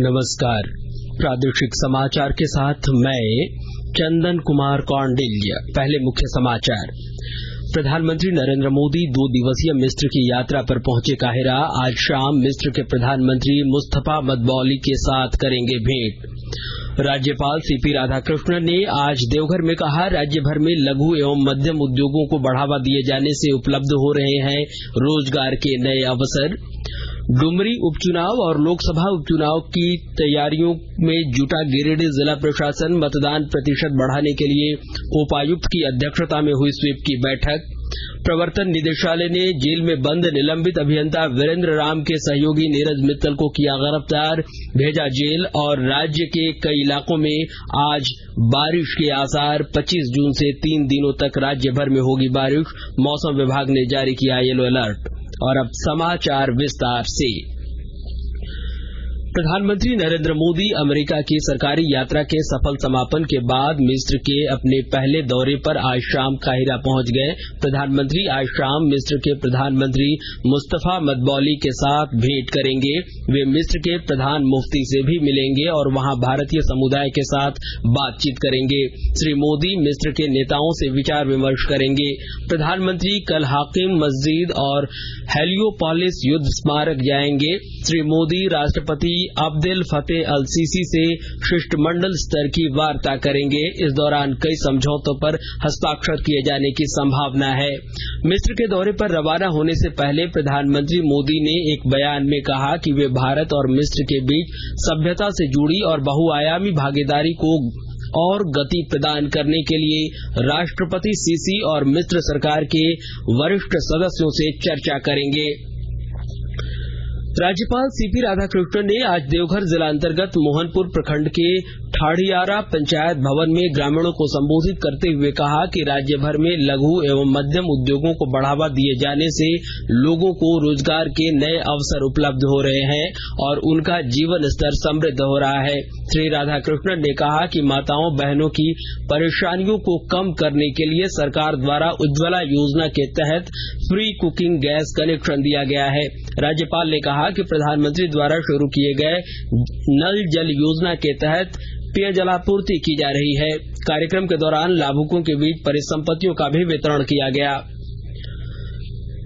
नमस्कार। प्रादेशिक समाचार के साथ मैं चंदन कुमार कौंडिल्य। पहले मुख्य समाचार। प्रधानमंत्री नरेंद्र मोदी 2 दिवसीय मिस्र की यात्रा पर पहुंचे काहिरा। आज शाम मिस्र के प्रधानमंत्री मुस्तफा मदबौली के साथ करेंगे भेंट। राज्यपाल सीपी राधाकृष्णन ने आज देवघर में कहा, राज्य भर में लघु एवं मध्यम उद्योगों को बढ़ावा दिए जाने से उपलब्ध हो रहे हैं रोजगार के नए अवसर। डुमरी उपचुनाव और लोकसभा उपचुनाव की तैयारियों में जुटा गिरिडीह जिला प्रशासन। मतदान प्रतिशत बढ़ाने के लिए उपायुक्त की अध्यक्षता में हुई स्वीप की बैठक। प्रवर्तन निदेशालय ने जेल में बंद निलंबित अभियंता वीरेंद्र राम के सहयोगी नीरज मित्तल को किया गिरफ्तार, भेजा जेल। और राज्य के कई इलाकों में आज बारिश के आसार। 25 जून से 3 दिनों तक राज्य भर में होगी बारिश। मौसम विभाग ने जारी किया येलो अलर्ट। और अब समाचार विस्तार से। प्रधानमंत्री नरेंद्र मोदी अमेरिका की सरकारी यात्रा के सफल समापन के बाद मिस्र के अपने पहले दौरे पर आज शाम काहिरा पहुंच गए। प्रधानमंत्री आज शाम मिस्र के प्रधानमंत्री मुस्तफा मदबौली के साथ भेंट करेंगे। वे मिस्र के प्रधान मुफ्ती से भी मिलेंगे और वहां भारतीय समुदाय के साथ बातचीत करेंगे। श्री मोदी मिस्र के नेताओं से विचार विमर्श करेंगे। प्रधानमंत्री कल हाकिम मस्जिद और हेलियोपोलिस युद्ध स्मारक जाएंगे। श्री मोदी राष्ट्रपति अब्देल फतेह अल सीसी से शिष्टमंडल स्तर की वार्ता करेंगे। इस दौरान कई समझौतों पर हस्ताक्षर किए जाने की संभावना है। मिस्र के दौरे पर रवाना होने से पहले प्रधानमंत्री मोदी ने एक बयान में कहा कि वे भारत और मिस्र के बीच सभ्यता से जुड़ी और बहुआयामी भागीदारी को और गति प्रदान करने के लिए राष्ट्रपति सीसी और मिस्र सरकार के वरिष्ठ सदस्यों से चर्चा करेंगे। राज्यपाल सीपी राधाकृष्णन ने आज देवघर जिला अंतर्गत मोहनपुर प्रखंड के ठाड़ियारा पंचायत भवन में ग्रामीणों को संबोधित करते हुए कहा कि राज्य भर में लघु एवं मध्यम उद्योगों को बढ़ावा दिए जाने से लोगों को रोजगार के नए अवसर उपलब्ध हो रहे हैं और उनका जीवन स्तर समृद्ध हो रहा है। श्री राधाकृष्णन ने कहा कि माताओं बहनों की परेशानियों को कम करने के लिए सरकार द्वारा उज्ज्वला योजना के तहत फ्री कुकिंग गैस कनेक्शन दिया गया है। राज्यपाल ने कहा कि प्रधानमंत्री द्वारा शुरू किए गए नल जल योजना के तहत पेयजलापूर्ति की जा रही है। कार्यक्रम के दौरान लाभुकों के बीच परिसंपत्तियों का भी वितरण किया गया।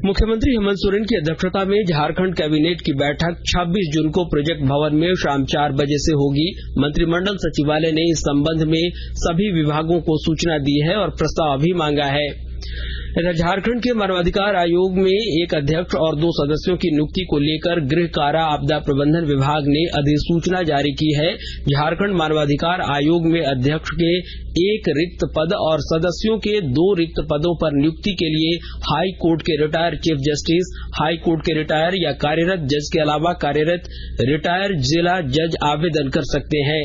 मुख्यमंत्री हेमंत सोरेन की अध्यक्षता में झारखंड कैबिनेट की बैठक 26 जून को प्रोजेक्ट भवन में शाम 4 बजे से होगी। मंत्रिमंडल सचिवालय ने इस संबंध में सभी विभागों को सूचना दी है और प्रस्ताव भी मांगा है। इधर झारखंड के मानवाधिकार आयोग में एक अध्यक्ष और 2 सदस्यों की नियुक्ति को लेकर गृह कारा आपदा प्रबंधन विभाग ने अधिसूचना जारी की है। झारखंड मानवाधिकार आयोग में अध्यक्ष के 1 रिक्त पद और सदस्यों के 2 रिक्त पदों पर नियुक्ति के लिए हाई कोर्ट के retired chief justice, high court के रिटायर या कार्यरत जज के अलावा कार्यरत रिटायर जिला जज आवेदन कर सकते हैं।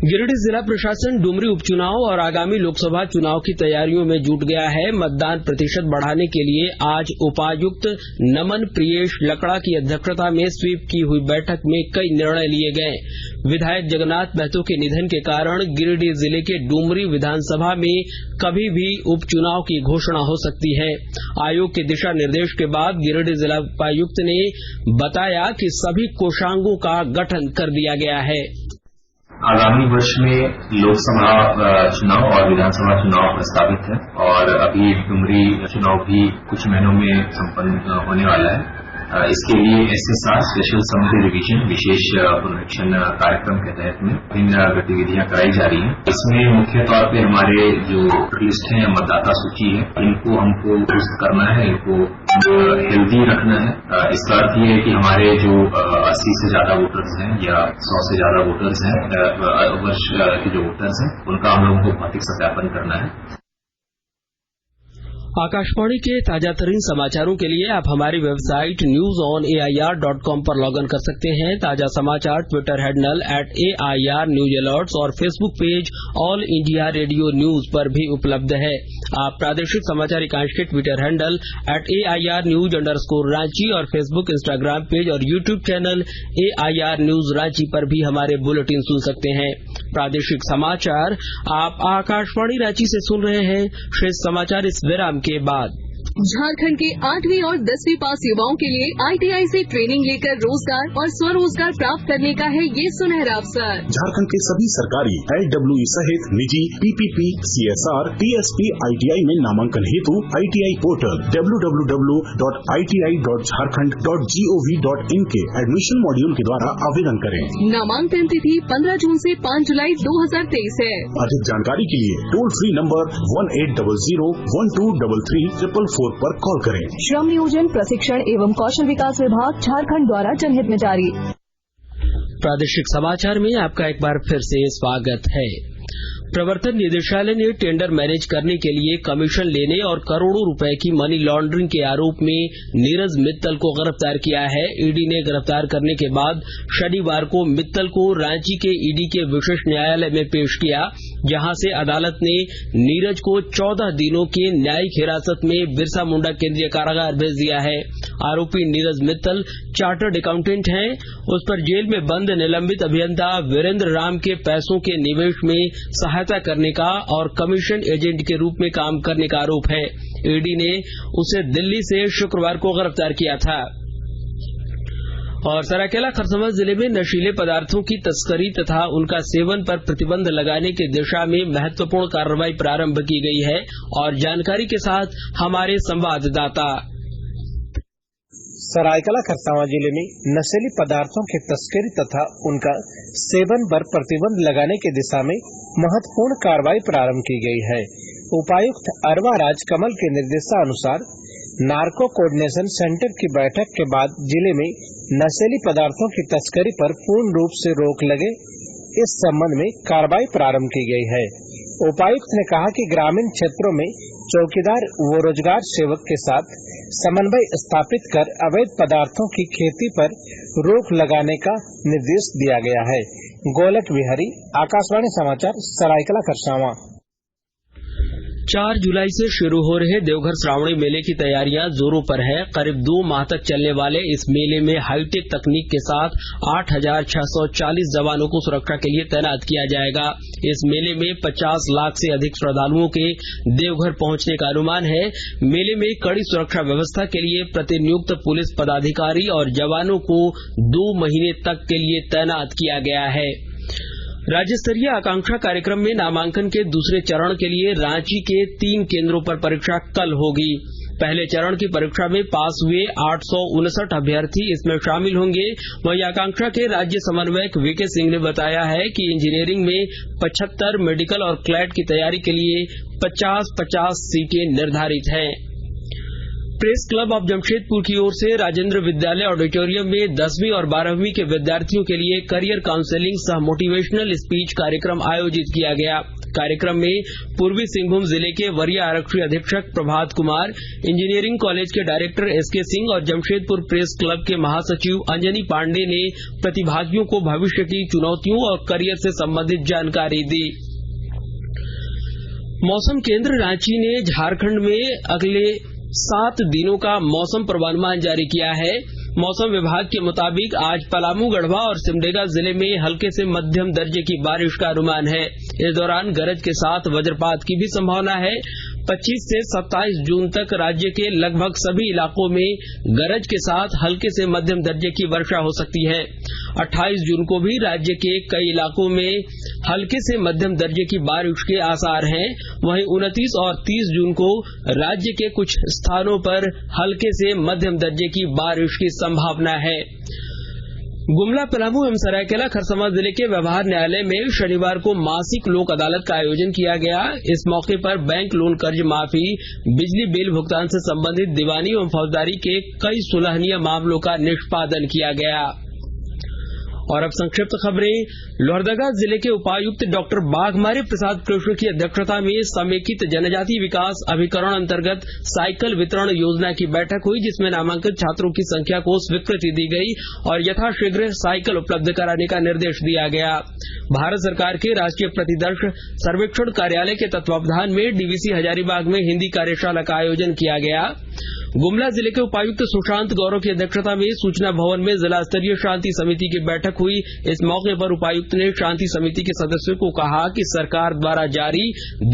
गिरिडीह जिला प्रशासन डुमरी उपचुनाव और आगामी लोकसभा चुनाव की तैयारियों में जुट गया है। मतदान प्रतिशत बढ़ाने के लिए आज उपायुक्त नमन प्रियेश लकड़ा की अध्यक्षता में स्वीप की हुई बैठक में कई निर्णय लिए गए। विधायक जगन्नाथ महतो के निधन के कारण गिरिडीह जिले के डुमरी विधानसभा में कभी भी उपचुनाव की घोषणा हो सकती है। आयोग के दिशा निर्देश के बाद गिरिडीह जिला उपायुक्त ने बताया कि सभी कोषांगों का गठन कर दिया गया है। आगामी वर्ष में लोकसभा चुनाव और विधानसभा चुनाव प्रस्तावित है और अभी डुमरी चुनाव भी कुछ महीनों में संपन्न होने वाला है। इसके लिए एसएसआर स्पेशल समरी रिवीजन विशेष पुनरीक्षण कार्यक्रम के तहत में विभिन्न गतिविधियां कराई जा रही हैं। इसमें मुख्य तौर पे हमारे जो लिस्ट है मतदाता सूची है, इनको हमको दुरुस्त करना है, इनको हेल्दी रखना है। इसका अर्थ ये है कि हमारे जो 80 से ज्यादा वोटर्स हैं या 100 से ज्यादा वोटर्स हैं, वर्ष के जो वोटर्स हैं, उनका हम लोगों को भौतिक सत्यापन करना है। आकाशवाणी के ताजा तरीन समाचारों के लिए आप हमारी वेबसाइट newsonair.com पर लॉगिन कर सकते हैं। ताजा समाचार Twitter handle @AIR news alerts और Facebook page all India radio news पर भी उपलब्ध है। आप प्रादेशिक समाचार एकांश के ट्विटर हैंडल @AIR न्यूज_रांची और फेसबुक, इंस्टाग्राम पेज और YouTube channel AIR news Ranchi पर भी हमारे बुलेटिन सुन सकते हैं। प्रादेशिक समाचार आप आकाशवाणी रांची से सुन रहे हैं। शेष समाचार इस विराम के बाद। झारखंड के 8वीं और 10वीं पास युवाओं के लिए ITI से ट्रेनिंग लेकर रोजगार और स्वरोजगार प्राप्त करने का है ये सुनहरा अवसर। झारखंड के सभी सरकारी LWE सहित निजी PPP, CSR, TSP ITI में नामांकन हेतु ITI पोर्टल www.iti.jharkhand.gov.in के एडमिशन मॉड्यूल के द्वारा आवेदन करें। नामांकन तिथि 15 जून से 5 जुलाई 2023 है। अधिक जानकारी के लिए टोल फ्री नंबर 1800-1233-444 पर कॉल करें। श्रम नियोजन प्रशिक्षण एवं कौशल विकास विभाग झारखंड द्वारा जनहित में जारी। प्रादेशिक समाचार में आपका एक बार फिर से स्वागत है। प्रवर्तन निदेशालय ने टेंडर मैनेज करने के लिए कमीशन लेने और करोड़ों रुपए की मनी लॉन्ड्रिंग के आरोप में नीरज मित्तल को गिरफ्तार किया है। ईडी ने गिरफ्तार करने के बाद शनिवार को मित्तल को रांची के ईडी के विशेष न्यायालय में पेश किया, जहां से अदालत ने नीरज को 14 दिनों की न्यायिक हिरासत में बिरसा मुंडा केंद्रीय कारागार भेज दिया है। आरोपी नीरज मित्तल चार्टर्ड अकाउंटेंट हैं। उस पर जेल में बंद निलंबित अभियंता वीरेंद्र राम के पैसों के निवेश में सहायता करने का और कमीशन एजेंट के रूप में काम करने का आरोप है। ईडी ने उसे दिल्ली से शुक्रवार को गिरफ्तार किया था। और सरायकेला खरसावां जिले में नशीले पदार्थों की तस्करी तथा उनका सेवन पर प्रतिबंध लगाने की दिशा में महत्वपूर्ण कार्रवाई प्रारंभ की गई है। और जानकारी के साथ हमारे संवाददाता। सरायकेला खरसावां जिले में नशीली पदार्थों की तस्करी तथा उनका सेवन पर प्रतिबंध लगाने की दिशा में महत्वपूर्ण कार्रवाई प्रारंभ की गई है। उपायुक्त अरवा राज कमल के निर्देशानुसार नार्को कोऑर्डिनेशन सेंटर की बैठक के बाद जिले में नशीली पदार्थों की तस्करी पर पूर्ण रूप से रोक लगे, इस संबंध में कार्रवाई प्रारंभ की गई है। उपायुक्त ने कहा कि ग्रामीण क्षेत्रों में चौकीदार व रोजगार सेवक के साथ समन्वय स्थापित कर अवैध पदार्थों की खेती पर रोक लगाने का निर्देश दिया गया है। गोलक बिहारी, आकाशवाणी समाचार, सरायकेला खरसावां। 4 जुलाई से शुरू हो रहे देवघर श्रावणी मेले की तैयारियां जोरों पर है। करीब 2 माह तक चलने वाले इस मेले में हाईटेक तकनीक के साथ 8,640 जवानों को सुरक्षा के लिए तैनात किया जाएगा। इस मेले में 50 लाख से अधिक श्रद्धालुओं के देवघर पहुंचने का अनुमान है। मेले में कड़ी सुरक्षा व्यवस्था के लिए प्रतिनियुक्त पुलिस पदाधिकारी और जवानों को 2 महीने तक के लिए तैनात किया गया है। राज्य स्तरीय आकांक्षा कार्यक्रम में नामांकन के दूसरे चरण के लिए रांची के 3 केंद्रों पर परीक्षा कल होगी। पहले चरण की परीक्षा में पास हुए 859 अभ्यर्थी इसमें शामिल होंगे। वहीं आकांक्षा के राज्य समन्वयक वीके सिंह ने बताया है कि इंजीनियरिंग में 75, मेडिकल और क्लैट की तैयारी के लिए 50-50 सीटें निर्धारित हैं। प्रेस क्लब ऑफ जमशेदपुर की ओर से राजेंद्र विद्यालय ऑडिटोरियम में 10वीं और 12वीं के विद्यार्थियों के लिए करियर काउंसलिंग सह मोटिवेशनल स्पीच कार्यक्रम आयोजित किया गया। कार्यक्रम में पूर्वी सिंहभूम जिले के वरीय आरक्षी अधीक्षक प्रभात कुमार, इंजीनियरिंग कॉलेज के डायरेक्टर SK सिंह और जमशेदपुर प्रेस क्लब के महासचिव अंजनी पांडे ने प्रतिभागियों को भविष्य की चुनौतियों और करियर से संबंधित जानकारी दी। मौसम केंद्र रांची ने झारखंड में अगले 7 दिनों का मौसम पूर्वानुमान जारी किया है। मौसम विभाग के मुताबिक आज पलामू, गढ़वा और सिमडेगा जिले में हल्के से मध्यम दर्जे की बारिश का अनुमान है। इस दौरान गरज के साथ वज्रपात की भी संभावना है। 25 से 27 जून तक राज्य के लगभग सभी इलाकों में गरज के साथ हल्के से मध्यम दर्जे की वर्षा हो सकती है। 28 जून को भी राज्य के कई इलाकों में हल्के से मध्यम दर्जे की बारिश के आसार हैं। वहीं 29 और 30 जून को राज्य के कुछ स्थानों पर हल्के से मध्यम दर्जे की बारिश की संभावना है। गुमला, पलामू एवं सरायकेला खरसावां जिले के व्यवहार न्यायालय में शनिवार को मासिक लोक अदालत का आयोजन किया गया। इस मौके पर बैंक लोन कर्ज माफी, बिजली बिल भुगतान से संबंधित दीवानी एवं फौजदारी के कई सुलहनीय मामलों का निष्पादन किया गया। और अब संक्षिप्त खबरें। लोहरदगा जिले के उपायुक्त डॉक्टर बाघमारी प्रसाद कृष्ण की अध्यक्षता में समेकित जनजाति विकास अभिकरण अंतर्गत साइकिल वितरण योजना की बैठक हुई, जिसमें नामांकित छात्रों की संख्या को स्वीकृति दी गई और यथाशीघ्र साइकिल उपलब्ध कराने का निर्देश दिया गया। भारत सरकार के राष्ट्रीय प्रतिदर्श सर्वेक्षण कार्यालय के तत्वावधान में DVC हजारीबाग में हिंदी कार्यशाला का आयोजन किया गया। गुमला जिले के उपायुक्त सुशांत गौरव की अध्यक्षता में सूचना भवन में जिला स्तरीय शांति समिति की बैठक हुई। इस मौके पर उपायुक्त ने शांति समिति के सदस्यों को कहा कि सरकार द्वारा जारी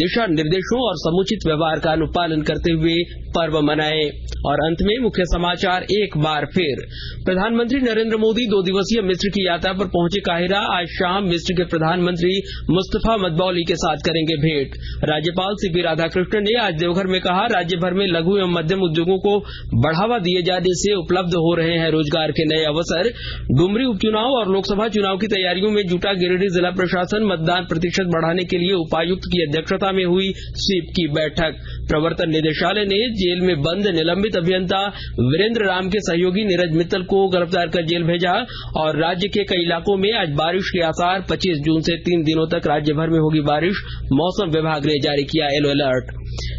दिशा निर्देशों और समुचित व्यवहार का अनुपालन करते हुए पर्व मनाएं। और अंत में मुख्य समाचार एक बार फिर। प्रधानमंत्री नरेंद्र मोदी 2 दिवसीय मिस्र की यात्रा पर पहुंचे काहिरा। आज शाम मिस्र के प्रधानमंत्री मुस्तफा मदबौली के साथ करेंगे भेंट। राज्यपाल सीपी राधाकृष्णन ने आज देवघर में कहा, राज्य भर में लघु एवं मध्यम उद्योगों को बढ़ावा दिए जाने से उपलब्ध हो रहे हैं रोजगार के नए अवसर। डुमरी उपचुनाव और लोकसभा चुनाव की तैयारियों में जुटा गिरिडीह जिला प्रशासन। मतदान प्रतिशत बढ़ाने के लिए उपायुक्त की अध्यक्षता में हुई स्वीप की बैठक। प्रवर्तन निदेशालय ने जेल में बंद निलंबित अभियंता वीरेंद्र राम के सहयोगी नीरज मित्तल को गिरफ्तार कर जेल भेजा। और राज्य के कई इलाकों में आज बारिश के आसार। 25 जून से 3 दिनों तक राज्य भर में होगी बारिश। मौसम विभाग ने जारी किया येलो अलर्ट।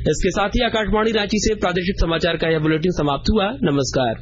इसके साथ ही आकाशवाणी रांची से प्रादेशिक समाचार का यह बुलेटिन समाप्त हुआ। नमस्कार।